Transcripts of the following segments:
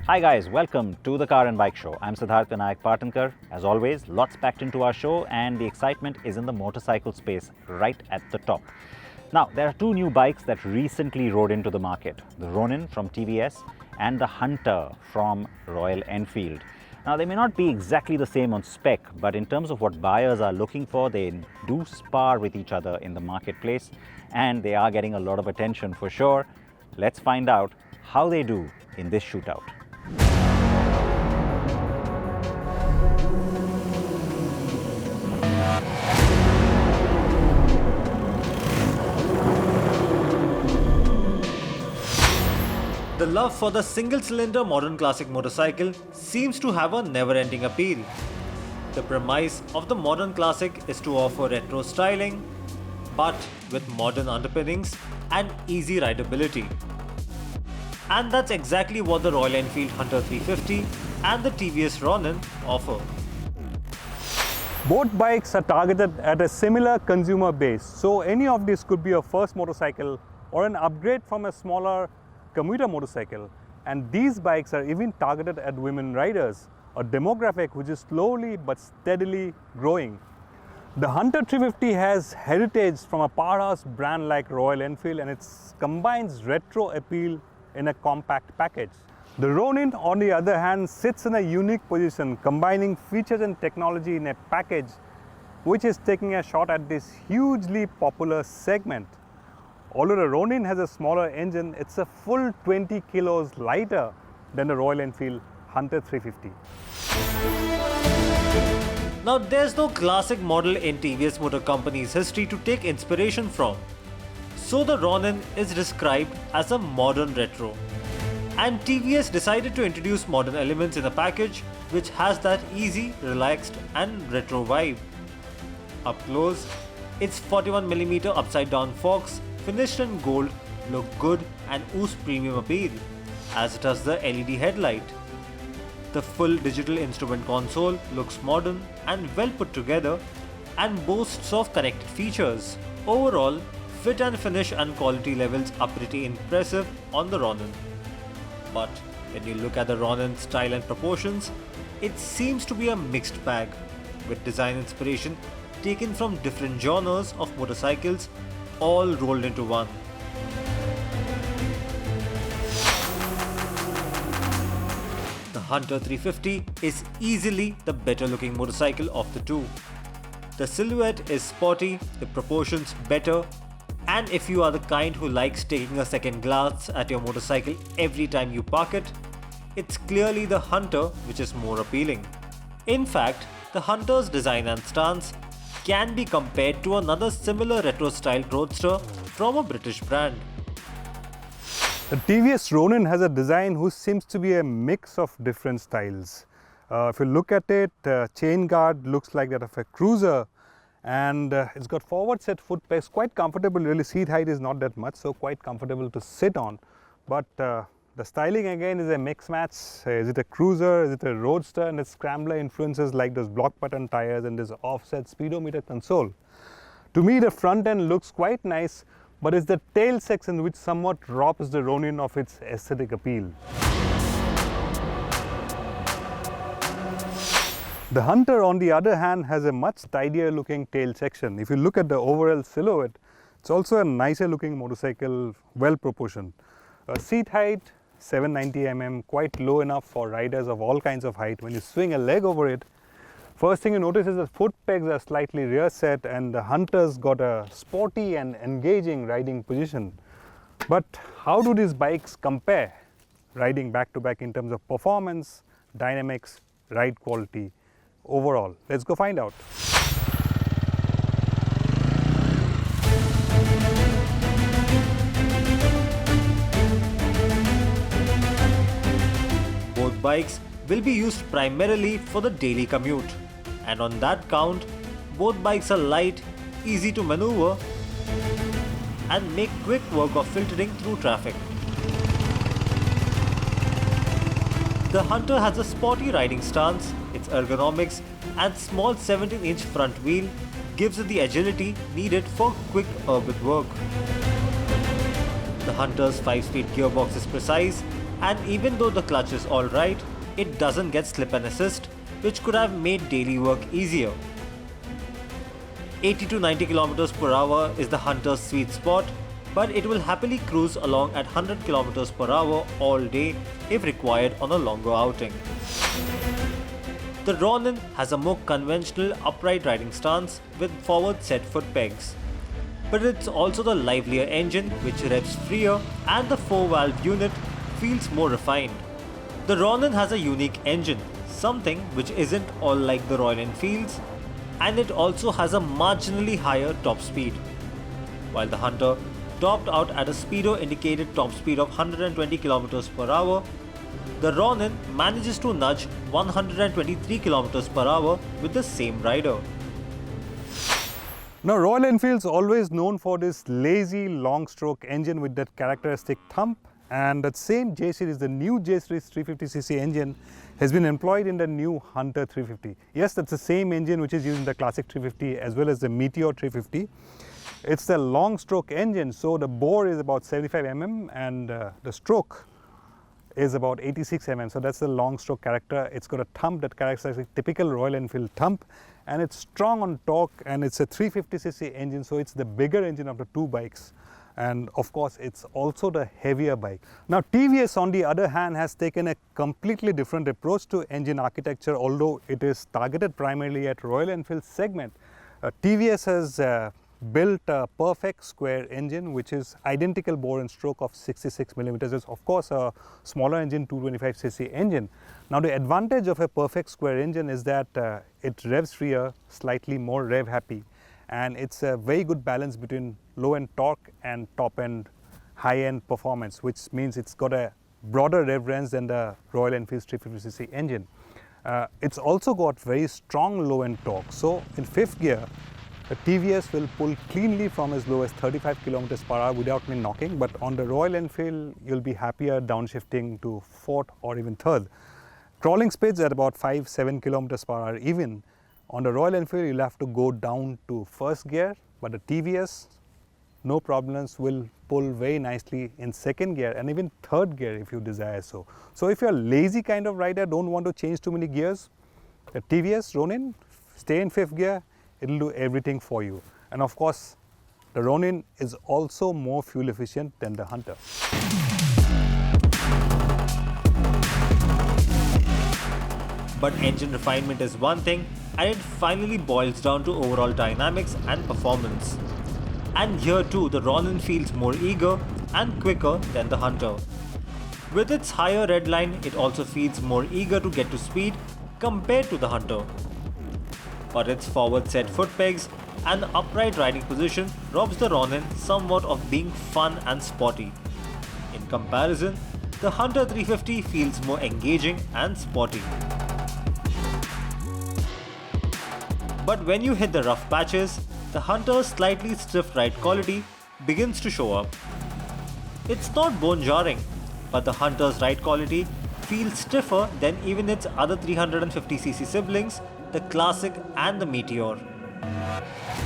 Hi guys, welcome to the Car and Bike Show. I'm Siddharth Vinayak Patankar. As always, lots packed into our show and the excitement is in the motorcycle space right at the top. Now, there are two new bikes that recently rode into the market. The Ronin from TVS and the Hunter from Royal Enfield. Now, they may not be exactly the same on spec, but in terms of what buyers are looking for, they do spar with each other in the marketplace and they are getting a lot of attention for sure. Let's find out how they do in this shootout. The love for the single-cylinder modern classic motorcycle seems to have a never-ending appeal. The premise of the modern classic is to offer retro styling, but with modern underpinnings and easy rideability. And that's exactly what the Royal Enfield Hunter 350 and the TVS Ronin offer. Both bikes are targeted at a similar consumer base, so any of these could be a first motorcycle or an upgrade from a smaller commuter motorcycle, and these bikes are even targeted at women riders, a demographic which is slowly but steadily growing. The Hunter 350 has heritage from a powerhouse brand like Royal Enfield, and it combines retro appeal in a compact package. The Ronin, on the other hand, sits in a unique position, combining features and technology in a package which is taking a shot at this hugely popular segment. Although the Ronin has a smaller engine, it's a full 20 kilos lighter than the Royal Enfield Hunter 350. Now, there's no classic model in TVS Motor Company's history to take inspiration from. So the Ronin is described as a modern retro. And TVS decided to introduce modern elements in a package which has that easy, relaxed and retro vibe. Up close, its 41mm upside down forks finished in gold look good and ooze premium appeal, as does the LED headlight. The full digital instrument console looks modern and well put together and boasts of connected features. Overall, fit and finish and quality levels are pretty impressive on the Ronin. But when you look at the Ronin's style and proportions, it seems to be a mixed bag, with design inspiration taken from different genres of motorcycles all rolled into one. The Hunter 350 is easily the better looking motorcycle of the two. The silhouette is sporty, the proportions better, and if you are the kind who likes taking a second glance at your motorcycle every time you park it, it's clearly the Hunter which is more appealing. In fact, the Hunter's design and stance can be compared to another similar retro-style roadster from a British brand. The TVS Ronin has a design which seems to be a mix of different styles. If you look at it, chain guard looks like that of a cruiser, and it's got forward set foot pegs, quite comfortable. Really, seat height is not that much, so quite comfortable to sit on. But the styling again is a mix match. Is it a cruiser? Is it a roadster? And its scrambler influences like those block button tires and this offset speedometer console. To me, the front end looks quite nice, but it's the tail section which somewhat robs the Ronin of its aesthetic appeal. The Hunter, on the other hand, has a much tidier looking tail section. If you look at the overall silhouette, it's also a nicer looking motorcycle, well proportioned. Seat height, 790 mm, quite low enough for riders of all kinds of height. When you swing a leg over it, first thing you notice is the foot pegs are slightly rear set, and the Hunter's got a sporty and engaging riding position. But how do these bikes compare riding back to back in terms of performance, dynamics, ride quality overall? Let's go find out. Both bikes will be used primarily for the daily commute, and on that count, both bikes are light, easy to maneuver, and make quick work of filtering through traffic. The Hunter has a sporty riding stance, its ergonomics and small 17-inch front wheel gives it the agility needed for quick urban work. The Hunter's 5-speed gearbox is precise And even though the clutch is alright, it doesn't get slip and assist, which could have made daily work easier. 80 to 90 km per hour is the Hunter's sweet spot, but it will happily cruise along at 100 km per hour all day if required on a longer outing. The Ronin has a more conventional upright riding stance with forward set foot pegs. But it's also the livelier engine which revs freer, and the 4-valve unit feels more refined. The Ronin has a unique engine, something which isn't all like the Royal Enfields, and it also has a marginally higher top speed. While the Hunter topped out at a speedo indicated top speed of 120 km per hour, the Ronin manages to nudge 123 km per hour with the same rider. Now, Royal Enfield's always known for this lazy long stroke engine with that characteristic thump, and that same J series, the new J series 350cc engine, has been employed in the new Hunter 350. Yes, that's the same engine which is used in the classic 350 as well as the Meteor 350. It's the long stroke engine, so the bore is about 75 mm and the stroke is about 86 mm. So that's the long stroke character. It's got a thump that characterizes typical Royal Enfield thump, and it's strong on torque, and it's a 350cc engine, so it's the bigger engine of the two bikes. And of course, it's also the heavier bike. Now, TVS on the other hand has taken a completely different approach to engine architecture, although it is targeted primarily at Royal Enfield segment. TVS has built a perfect square engine which is identical bore and stroke of 66 mm. It's of course a smaller engine, 225cc engine. Now, the advantage of a perfect square engine is that it revs freer, slightly more rev happy, and it's a very good balance between low end torque and top end high end performance, which means it's got a broader rev range than the Royal Enfield 350cc engine. It's also got very strong low end torque. So in fifth gear, the TVS will pull cleanly from as low as 35 km per hour without me knocking, but on the Royal Enfield, you'll be happier downshifting to fourth or even third. Crawling speeds at about 5-7 km per hour even. On the Royal Enfield, you'll have to go down to first gear, but the TVS, no problems, will pull very nicely in second gear and even third gear if you desire so. So if you're a lazy kind of rider, don't want to change too many gears, the TVS Ronin, stay in fifth gear, it'll do everything for you. And of course, the Ronin is also more fuel efficient than the Hunter. But engine refinement is one thing, and it finally boils down to overall dynamics and performance. And here too, the Ronin feels more eager and quicker than the Hunter. With its higher red line, it also feels more eager to get to speed compared to the Hunter. But its forward set foot pegs and upright riding position robs the Ronin somewhat of being fun and sporty. In comparison, the Hunter 350 feels more engaging and sporty. But when you hit the rough patches, the Hunter's slightly stiff ride quality begins to show up. It's not bone-jarring, but the Hunter's ride quality feels stiffer than even its other 350cc siblings, the Classic and the Meteor.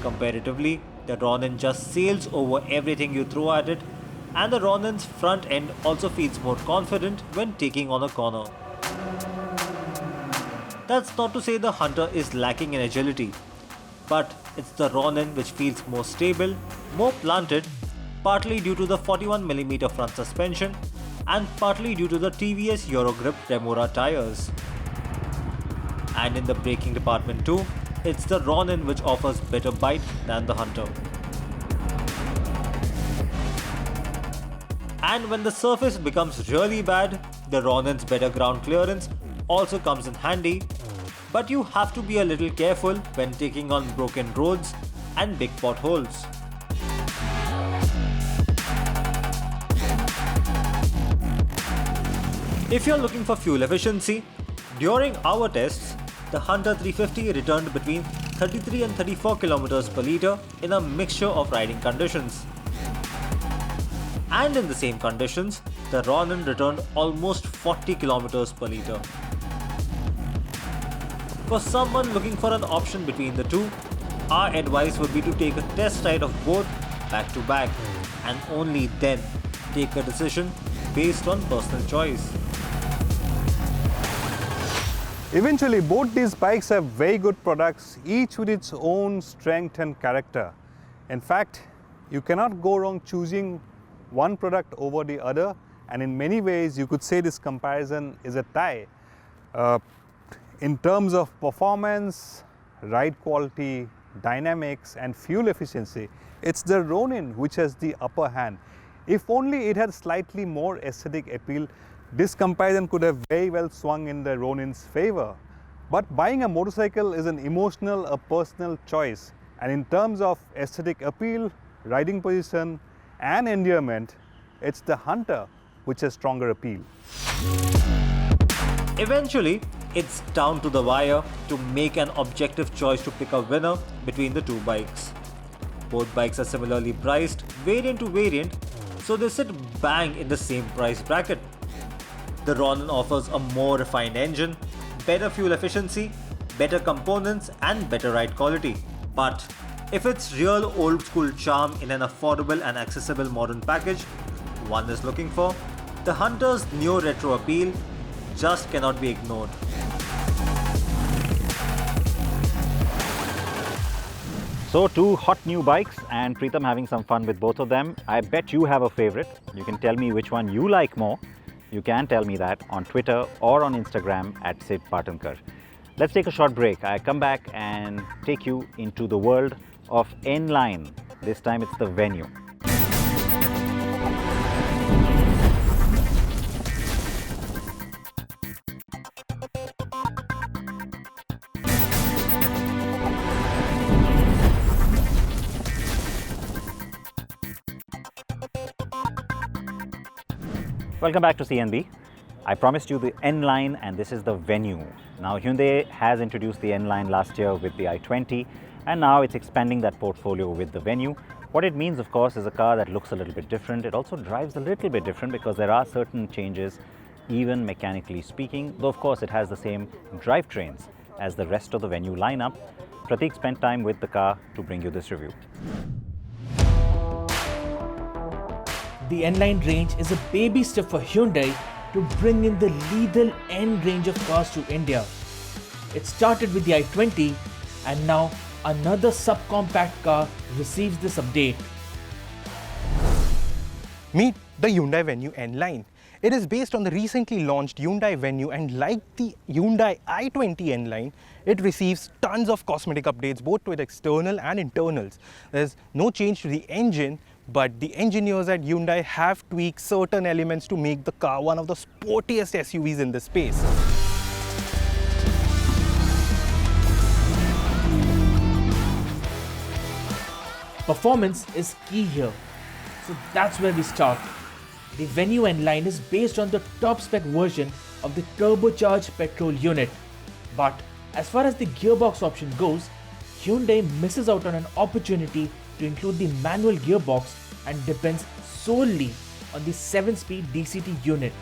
Comparatively, the Ronin just sails over everything you throw at it, and the Ronin's front end also feels more confident when taking on a corner. That's not to say the Hunter is lacking in agility, but it's the Ronin which feels more stable, more planted, partly due to the 41mm front suspension and partly due to the TVS Eurogrip Remora tires. And in the braking department too, it's the Ronin which offers better bite than the Hunter. And when the surface becomes really bad, the Ronin's better ground clearance also comes in handy, but you have to be a little careful when taking on broken roads and big potholes. If you're looking for fuel efficiency, during our tests, the Hunter 350 returned between 33 and 34 km per litre in a mixture of riding conditions. And in the same conditions, the Ronin returned almost 40 km per litre. For someone looking for an option between the two, our advice would be to take a test ride of both back to back and only then take a decision based on personal choice. Eventually, both these bikes have very good products, each with its own strength and character. In fact, you cannot go wrong choosing one product over the other, and in many ways you could say this comparison is a tie. In terms of performance, ride quality, dynamics and fuel efficiency, it's the Ronin which has the upper hand. If only it had slightly more aesthetic appeal, this comparison could have very well swung in the Ronin's favor. But buying a motorcycle is an emotional, a personal choice. And in terms of aesthetic appeal, riding position and endearment, it's the Hunter which has stronger appeal. Eventually, it's down to the wire to make an objective choice to pick a winner between the two bikes. Both bikes are similarly priced, variant to variant, so they sit bang in the same price bracket. The Ronin offers a more refined engine, better fuel efficiency, better components and better ride quality. But if it's real old school charm in an affordable and accessible modern package one is looking for, the Hunter's neo-retro appeal just cannot be ignored. So, two hot new bikes and Preetham having some fun with both of them. I bet you have a favorite. You can tell me which one you like more. You can tell me that on Twitter or on Instagram at Sid Partankar. Let's take a short break. I come back and take you into the world of N Line. This time it's the Venue. Welcome back to CNB. I promised you the N Line and this is the Venue. Now Hyundai has introduced the N Line last year with the i20 and now it's expanding that portfolio with the Venue. What it means of course is a car that looks a little bit different. It also drives a little bit different because there are certain changes even mechanically speaking, though of course it has the same drivetrains as the rest of the Venue lineup. Prateek spent time with the car to bring you this review. The N Line range is a baby step for Hyundai to bring in the lethal end range of cars to India. It started with the i20 and now another subcompact car receives this update. Meet the Hyundai Venue N Line. It is based on the recently launched Hyundai Venue and like the Hyundai i20 N Line, it receives tons of cosmetic updates both to its external and internals. There's no change to the engine, but the engineers at Hyundai have tweaked certain elements to make the car one of the sportiest SUVs in the space. Performance is key here, so that's where we start. The Venue N Line is based on the top spec version of the turbocharged petrol unit. But as far as the gearbox option goes, Hyundai misses out on an opportunity to include the manual gearbox and depends solely on the 7-speed DCT unit.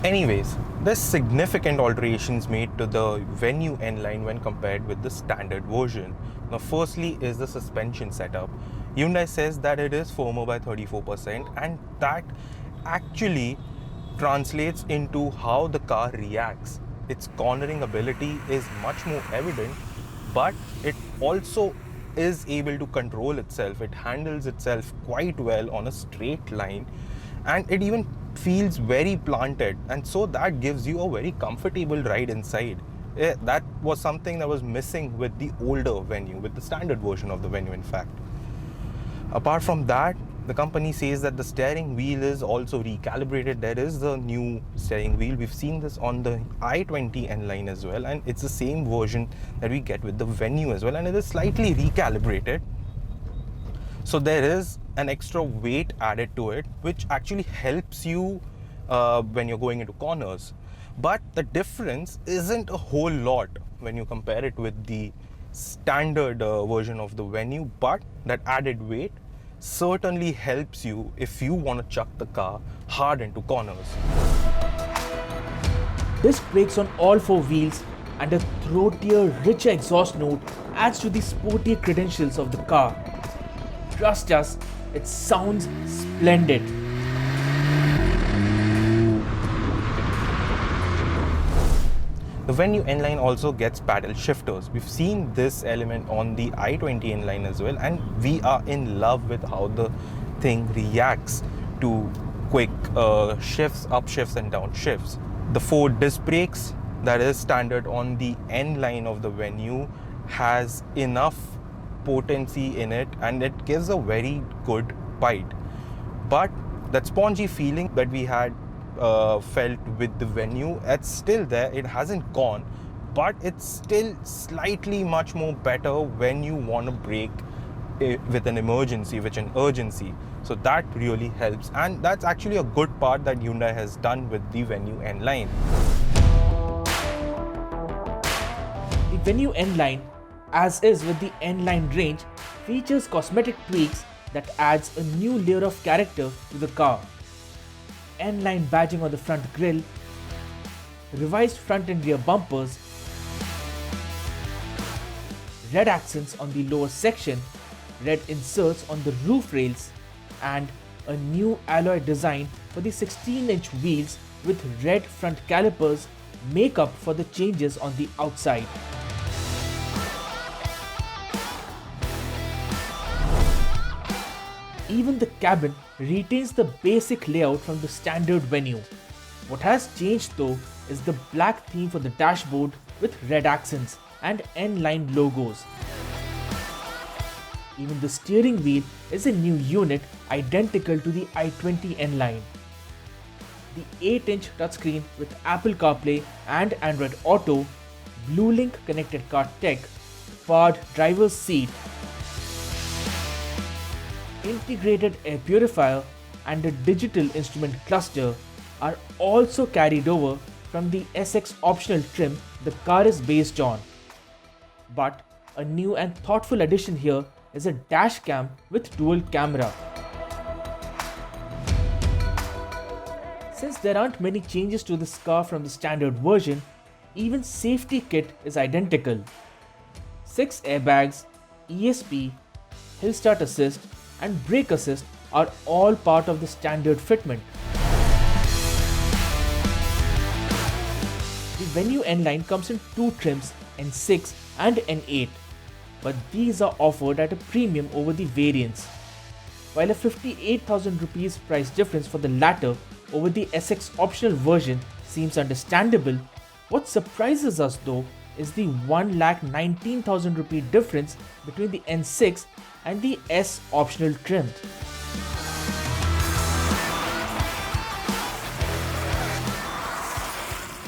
Anyways, there's significant alterations made to the Venue N Line when compared with the standard version. Now firstly is the suspension setup. Hyundai says that it is firmer by 34% and that actually translates into how the car reacts. Its cornering ability is much more evident, but it also is able to control itself. It handles itself quite well on a straight line and it even feels very planted, and so that gives you a very comfortable ride inside. That was something that was missing with the older Venue, with the standard version of the Venue in fact. Apart from that, the company says that the steering wheel is also recalibrated. There is the new steering wheel. We've seen this on the i20 N Line as well, and it's the same version that we get with the Venue as well, and it is slightly recalibrated. So there is an extra weight added to it, which actually helps you when you're going into corners. But the difference isn't a whole lot when you compare it with the standard version of the Venue, but that added weight certainly helps you if you want to chuck the car hard into corners. Disc brakes on all four wheels and a throatier, richer exhaust note adds to the sporty credentials of the car. trust us, it sounds splendid. The Venue N Line also gets paddle shifters. We've seen this element on the i20 N Line as well, and we are in love with how the thing reacts to quick shifts, up shifts and down shifts. The 4 disc brakes that is standard on the N line of the Venue has enough potency in it, and it gives a very good bite. But that spongy feeling that we had felt with the Venue, it's still there, it hasn't gone, but it's still slightly much more better when you want to brake with an emergency, with an urgency. So that really helps, and that's actually a good part that Hyundai has done with the Venue N Line. The Venue N Line, as is with the N Line range, features cosmetic tweaks that adds a new layer of character to the car. N Line badging on the front grille, revised front and rear bumpers, red accents on the lower section, red inserts on the roof rails, and a new alloy design for the 16-inch wheels with red front calipers make up for the changes on the outside. Even the cabin retains the basic layout from the standard Venue. What has changed though is the black theme for the dashboard with red accents and N-line logos. Even the steering wheel is a new unit identical to the i20 N Line. The 8-inch touchscreen with Apple CarPlay and Android Auto, Bluelink connected car tech, powered driver's seat, integrated air purifier and a digital instrument cluster are also carried over from the SX optional trim the car is based on. But a new and thoughtful addition here is a dash cam with dual camera. Since there aren't many changes to this car from the standard version, even safety kit is identical. 6 airbags, ESP, hill start assist and brake assist are all part of the standard fitment. The Venue N Line comes in 2 trims, N6 and N8, but these are offered at a premium over the variants. While a 58,000 rupees price difference for the latter over the SX optional version seems understandable, what surprises us though is the 1,19,000 rupee difference between the N6 and the S optional trim.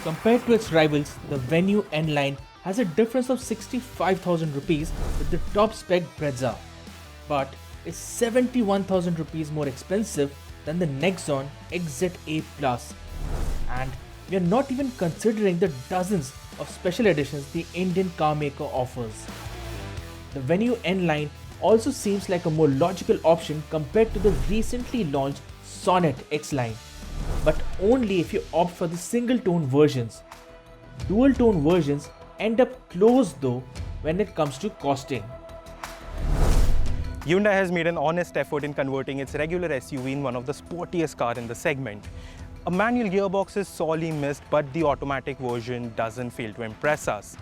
Compared to its rivals, the Venue N Line has a difference of 65,000 rupees with the top spec Brezza, but is 71,000 rupees more expensive than the Nexon XZA Plus. And we are not even considering the dozens of special editions the Indian car maker offers. The Venue N Line also seems like a more logical option compared to the recently launched Sonnet X Line, but only if you opt for the single tone versions. Dual tone versions end up close though when it comes to costing. Hyundai has made an honest effort in converting its regular SUV in one of the sportiest cars in the segment. A manual gearbox is sorely missed, but the automatic version doesn't fail to impress us.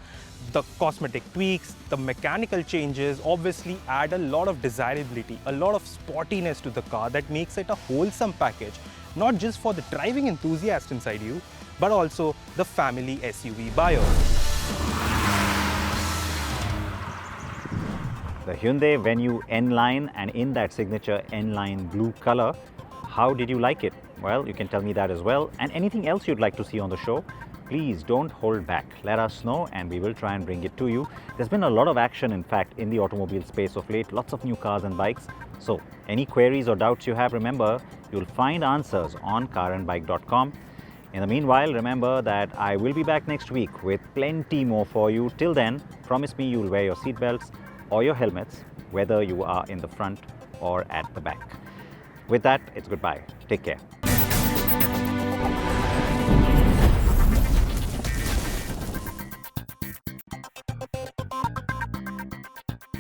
The cosmetic tweaks, the mechanical changes obviously add a lot of desirability, a lot of sportiness to the car that makes it a wholesome package, not just for the driving enthusiast inside you, but also the family SUV buyer. The Hyundai Venue N Line, and in that signature N Line blue color. How did you like it? Well, you can tell me that as well. And anything else you'd like to see on the show, please don't hold back. Let us know and we will try and bring it to you. There's been a lot of action, in fact, in the automobile space of late. Lots of new cars and bikes. So any queries or doubts you have, remember, you'll find answers on car&bike.com. In the meanwhile, remember that I will be back next week with plenty more for you. Till then, promise me you'll wear your seatbelts or your helmets, whether you are in the front or at the back. With that, it's goodbye. Take care.